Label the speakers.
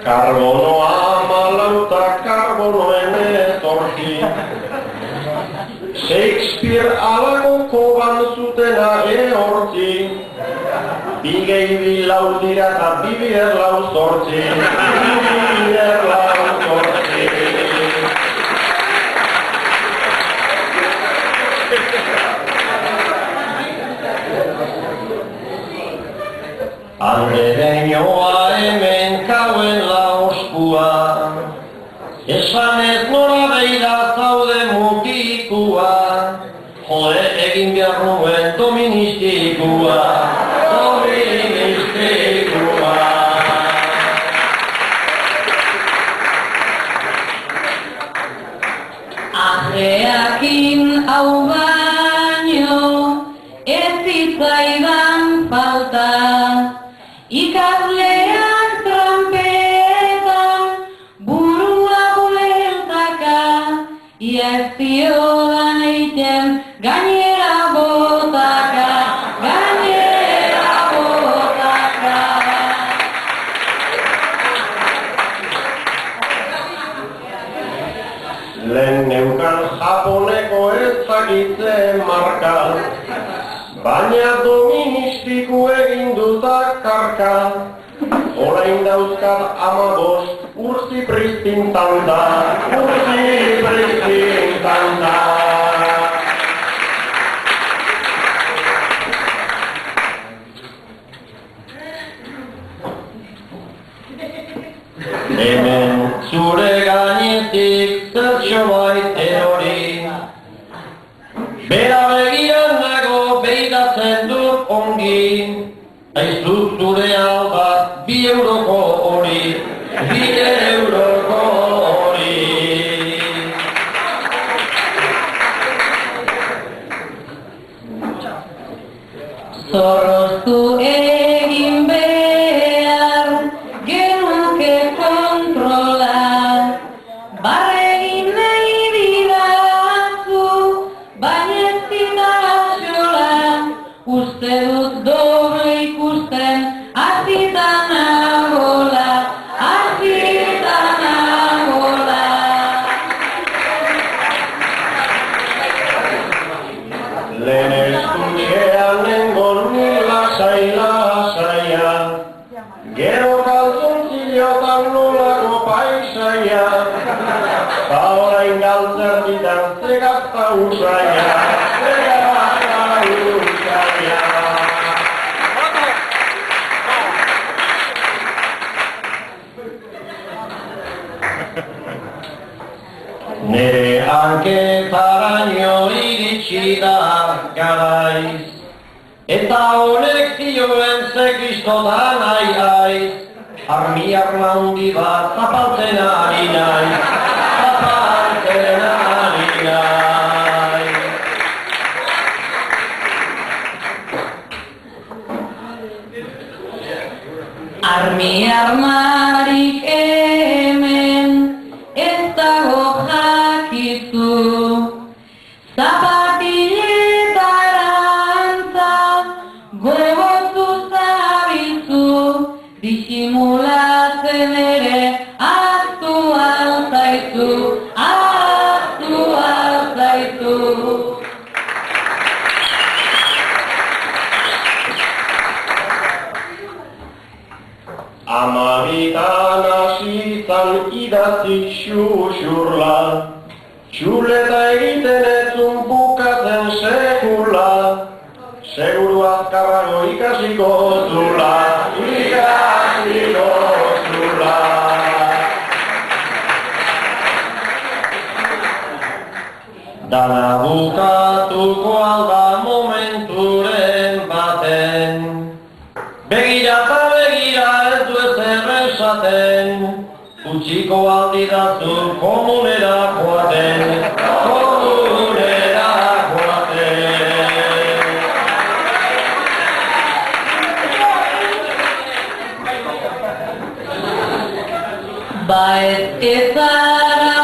Speaker 1: Karbonoa malauta karbonoen etorki. Shakespeare alako koban zutena hortzi. Bigei bilau dira eta bibier lau zortzi. Bibier lau zortzi. Andereñoa hemen kauen lauskua. Esan ez nora beira zaude mutikua. Jode egin behar nuen doministikua. Doministikua.
Speaker 2: Ajeakin hau baino ez zitzaidan falta. Ikasleak trampetan burua bueltaka. Ia ez ziodan eiten gainera botaka. Gainera botaka.
Speaker 1: Lehen neukan japoneko ezagitze marka. Baina doministiku egin dutak karka. Orain dauzkat 15 urzi pristin tanda. Urzi pristin tanda. Hemen zure gainetik zertxo bait erori. Bera begiran nago behidatzen dut ongi. Aizut zure albat 2 euroko hori. 2 euroko hori.
Speaker 2: Zorroztu egin behar genuke kontrola. Barregin nahi didazu, baina ez ditaxola. Uste dut doble ikusten, azitan nagola, azitan nagola.
Speaker 1: Lehen estudiean nengon nila saia. Gero kalzontziliotan nolako paisaia. Ta orain galtzer ditan zegazta usaia. Zegazta usaia. Nere hanketaraino iritsi da garaiz. Eta honek zioen ze kristotan aiz. Arma hundi bat zapaltzen ari naiz. Zapaltzen ari naiz.
Speaker 2: Armarik hemen ez dago jakizu. Zapatiletara gogozu zabizu. Disimulatzen ere ahaztu alzaizu. Ahaztu alzaizu.
Speaker 1: Amabitan hasitan idatzik xuxurla. Txuleta egiten etzun bukatzen sekula. Seguru azkarrago ikasiko zula. Ikasiko zula. Dana bukatuko alda momenturen baten. Begira eta begira ez du ezer esaten. Utziko aldidazu komunera joaten. Komunera joaten.
Speaker 2: Ba ez ezara